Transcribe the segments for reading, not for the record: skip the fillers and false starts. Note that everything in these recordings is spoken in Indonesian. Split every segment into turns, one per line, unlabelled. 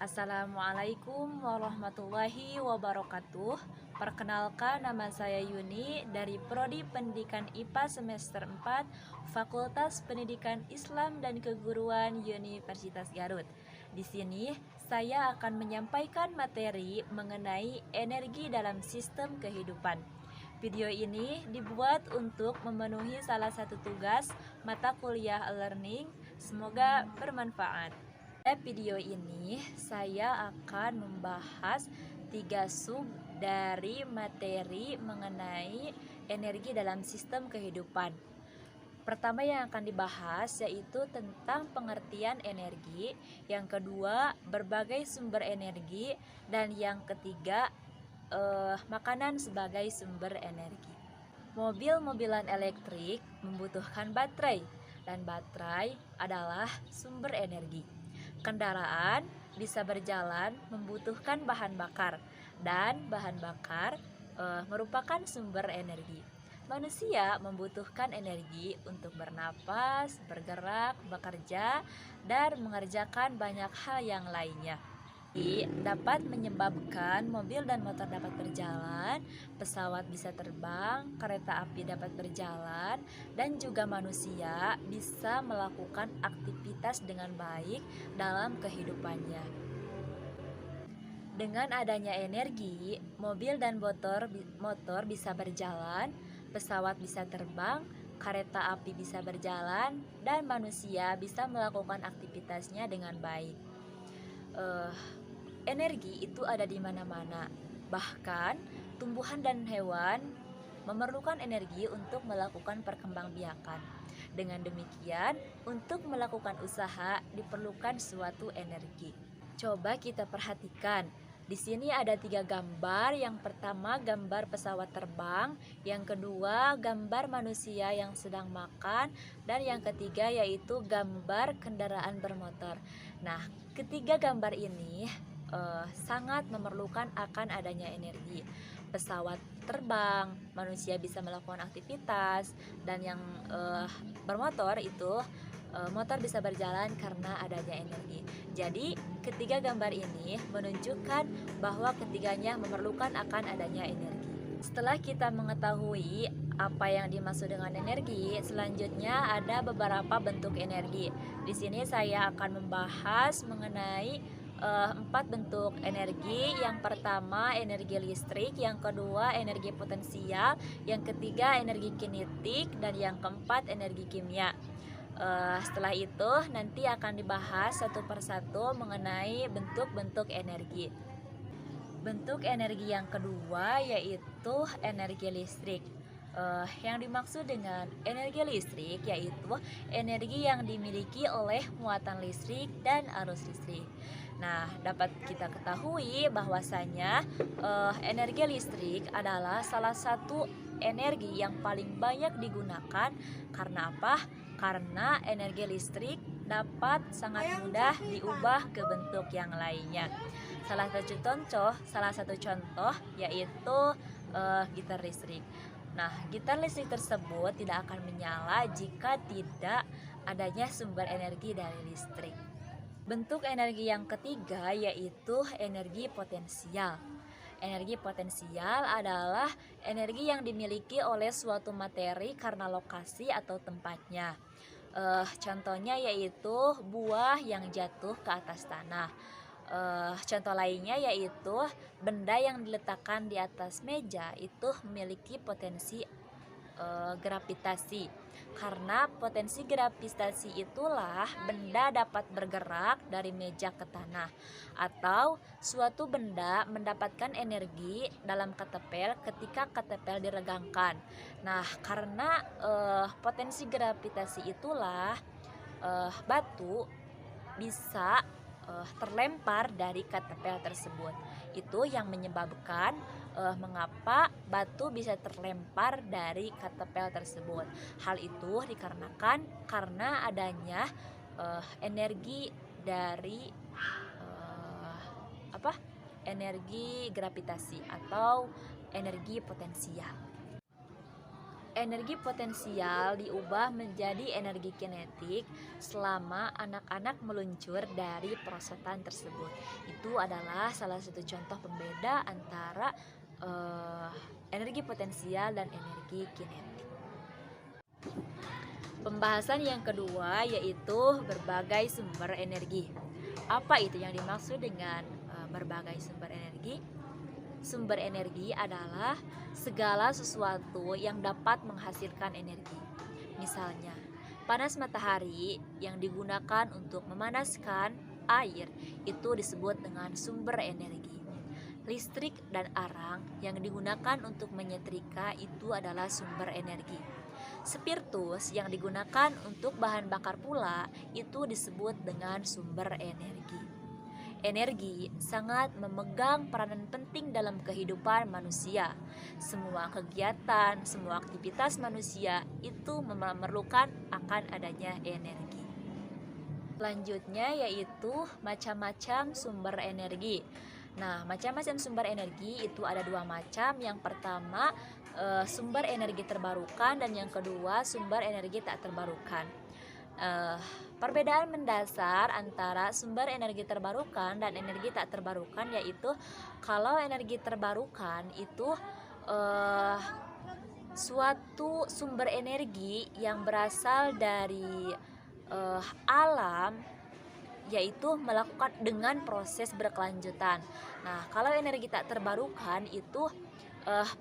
Assalamualaikum warahmatullahi wabarakatuh. Perkenalkan, nama saya Yuni dari Prodi Pendidikan IPA semester 4 Fakultas Pendidikan Islam dan Keguruan Universitas Garut. Di sini saya akan menyampaikan materi mengenai energi dalam sistem kehidupan. Video ini dibuat untuk memenuhi salah satu tugas mata kuliah e-learning. Semoga bermanfaat. Pada video ini saya akan membahas 3 sub dari materi mengenai energi dalam sistem kehidupan. Pertama yang akan dibahas yaitu tentang pengertian energi, yang kedua berbagai sumber energi, dan yang ketiga makanan sebagai sumber energi. Mobil-mobilan elektrik membutuhkan baterai, dan baterai adalah sumber energi. Kendaraan bisa berjalan membutuhkan bahan bakar, dan bahan bakar merupakan sumber energi. Manusia membutuhkan energi untuk bernapas, bergerak, bekerja, dan mengerjakan banyak hal yang lainnya. Dapat menyebabkan mobil dan motor dapat berjalan, pesawat bisa terbang, kereta api dapat berjalan, dan juga manusia bisa melakukan aktivitas dengan baik dalam kehidupannya. Dengan adanya energi, mobil dan motor bisa berjalan, pesawat bisa terbang, kereta api bisa berjalan, dan manusia bisa melakukan aktivitasnya dengan baik. Energi itu ada di mana-mana. Bahkan tumbuhan dan hewan memerlukan energi untuk melakukan perkembangbiakan. Dengan demikian, untuk melakukan usaha diperlukan suatu energi. Coba kita perhatikan. Di sini ada 3 gambar. Yang pertama gambar pesawat terbang, yang kedua gambar manusia yang sedang makan, dan yang ketiga yaitu gambar kendaraan bermotor. Nah, ketiga gambar ini sangat memerlukan akan adanya energi. Pesawat terbang, manusia bisa melakukan aktivitas, dan yang bermotor itu motor bisa berjalan karena adanya energi. Jadi ketiga gambar ini menunjukkan bahwa ketiganya memerlukan akan adanya energi. Setelah kita mengetahui apa yang dimaksud dengan energi, selanjutnya ada beberapa bentuk energi. Di sini saya akan membahas mengenai 4 bentuk energi. Yang pertama energi listrik, yang kedua energi potensial, yang ketiga energi kinetik, dan yang keempat energi kimia. Setelah itu nanti akan dibahas satu persatu mengenai bentuk-bentuk energi. Bentuk energi yang kedua yaitu energi listrik. Yang dimaksud dengan energi listrik yaitu energi yang dimiliki oleh muatan listrik dan arus listrik. Nah, dapat kita ketahui bahwasanya energi listrik adalah salah satu energi yang paling banyak digunakan. Karena apa? Karena energi listrik dapat sangat mudah diubah ke bentuk yang lainnya. Salah satu contoh yaitu gitar listrik. Nah, gitar listrik tersebut tidak akan menyala jika tidak adanya sumber energi dari listrik. Bentuk energi yang ketiga yaitu energi potensial. Energi potensial adalah energi yang dimiliki oleh suatu materi karena lokasi atau tempatnya. Contohnya yaitu buah yang jatuh ke atas tanah. Contoh lainnya yaitu benda yang diletakkan di atas meja itu memiliki potensi gravitasi. Karena potensi gravitasi itulah benda dapat bergerak dari meja ke tanah, atau suatu benda mendapatkan energi dalam ketepel ketika ketepel diregangkan. Nah, karena potensi gravitasi itulah batu bisa terlempar dari ketepel tersebut. Itu yang menyebabkan mengapa batu bisa terlempar dari ketepel tersebut. Hal itu dikarenakan karena adanya energi dari energi gravitasi atau energi potensial. Energi potensial diubah menjadi energi kinetik selama anak-anak meluncur dari perosotan tersebut. Itu adalah salah satu contoh pembeda antara eh, energi potensial dan energi kinetik. Pembahasan yang kedua yaitu berbagai sumber energi. Apa itu yang dimaksud dengan berbagai sumber energi? Sumber energi adalah segala sesuatu yang dapat menghasilkan energi. Misalnya, panas matahari yang digunakan untuk memanaskan air itu disebut dengan sumber energi. Listrik dan arang yang digunakan untuk menyetrika itu adalah sumber energi. Spiritus yang digunakan untuk bahan bakar pula itu disebut dengan sumber energi. Energi sangat memegang peranan penting dalam kehidupan manusia. Semua kegiatan, semua aktivitas manusia itu memerlukan akan adanya energi. Selanjutnya yaitu macam-macam sumber energi. Nah, macam-macam sumber energi itu ada dua macam. Yang pertama sumber energi terbarukan dan yang kedua sumber energi tak terbarukan. Perbedaan mendasar antara sumber energi terbarukan dan energi tak terbarukan yaitu kalau energi terbarukan itu suatu sumber energi yang berasal dari alam, yaitu melakukan dengan proses berkelanjutan. Nah, kalau energi tak terbarukan itu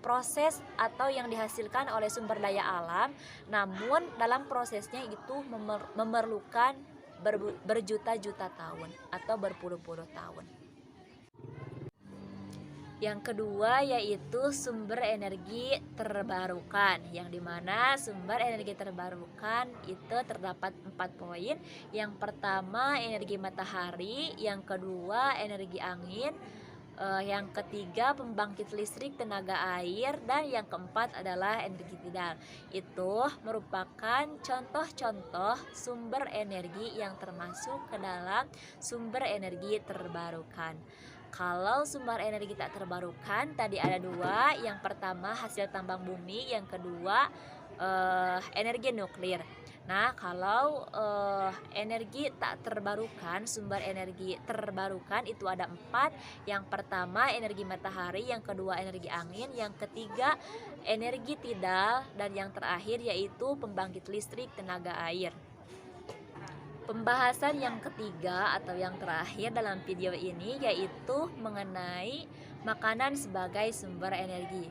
proses atau yang dihasilkan oleh sumber daya alam, namun dalam prosesnya itu memerlukan berjuta-juta tahun atau berpuluh-puluh tahun. Yang kedua yaitu sumber energi terbarukan, yang dimana sumber energi terbarukan itu terdapat 4 poin. Yang pertama energi matahari, yang kedua energi angin, yang ketiga pembangkit listrik tenaga air, dan yang keempat adalah energi tidal. Itu merupakan contoh-contoh sumber energi yang termasuk ke dalam sumber energi terbarukan. Kalau sumber energi tak terbarukan tadi ada dua, yang pertama hasil tambang bumi, yang kedua energi nuklir. Nah, kalau energi tak terbarukan, sumber energi terbarukan itu ada 4. Yang pertama energi matahari, yang kedua energi angin, yang ketiga energi tidal, dan yang terakhir yaitu pembangkit listrik tenaga air. Pembahasan yang ketiga atau yang terakhir dalam video ini yaitu mengenai makanan sebagai sumber energi.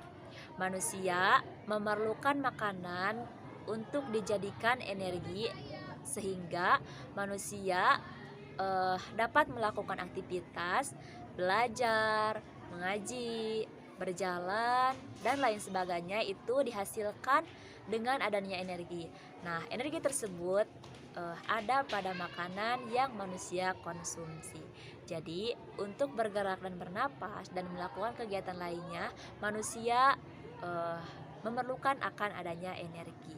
Manusia memerlukan makanan untuk dijadikan energi sehingga manusia dapat melakukan aktivitas, belajar, mengaji, berjalan, dan lain sebagainya itu dihasilkan dengan adanya energi. Nah, energi tersebut ada pada makanan yang manusia konsumsi. Jadi, untuk bergerak dan bernapas dan melakukan kegiatan lainnya, manusia memerlukan akan adanya energi.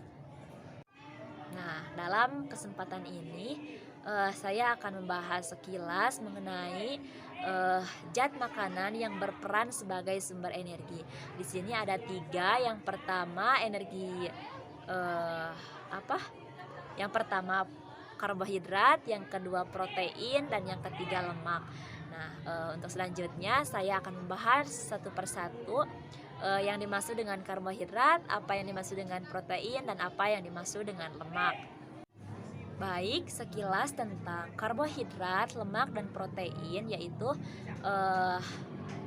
Nah, dalam kesempatan ini saya akan membahas sekilas mengenai zat makanan yang berperan sebagai sumber energi. Di sini ada 3. Yang pertama energi Yang pertama karbohidrat, yang kedua protein, dan yang ketiga lemak. Nah, untuk selanjutnya saya akan membahas satu persatu yang dimaksud dengan karbohidrat, apa yang dimaksud dengan protein, dan apa yang dimaksud dengan lemak. Baik, sekilas tentang karbohidrat, lemak, dan protein, yaitu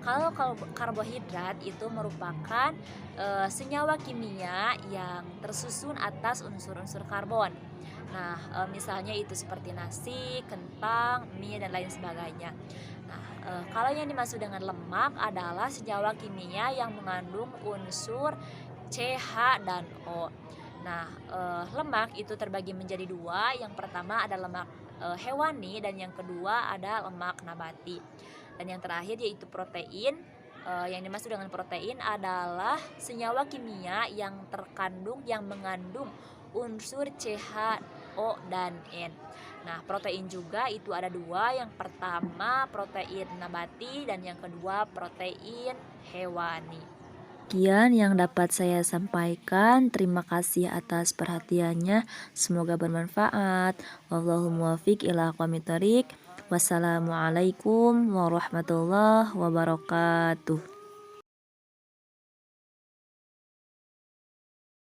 kalau karbohidrat itu merupakan senyawa kimia yang tersusun atas unsur-unsur karbon. Nah, misalnya itu seperti nasi, kentang, mie, dan lain sebagainya. Nah, kalau yang dimaksud dengan lemak adalah senyawa kimia yang mengandung unsur C, H, dan O. Nah, lemak itu terbagi menjadi 2. Yang pertama ada lemak hewani dan yang kedua ada lemak nabati. Dan yang terakhir yaitu protein. Yang dimaksud dengan protein adalah senyawa kimia yang mengandung unsur C, H, O, dan N. Nah, protein juga itu ada 2. Yang pertama protein nabati dan yang kedua protein hewani. Sekian yang dapat saya sampaikan. Terima kasih atas perhatiannya. Semoga bermanfaat. Wallahul muwaffiq ila aqwamit thoriq. Wassalamualaikum warahmatullahi wabarakatuh.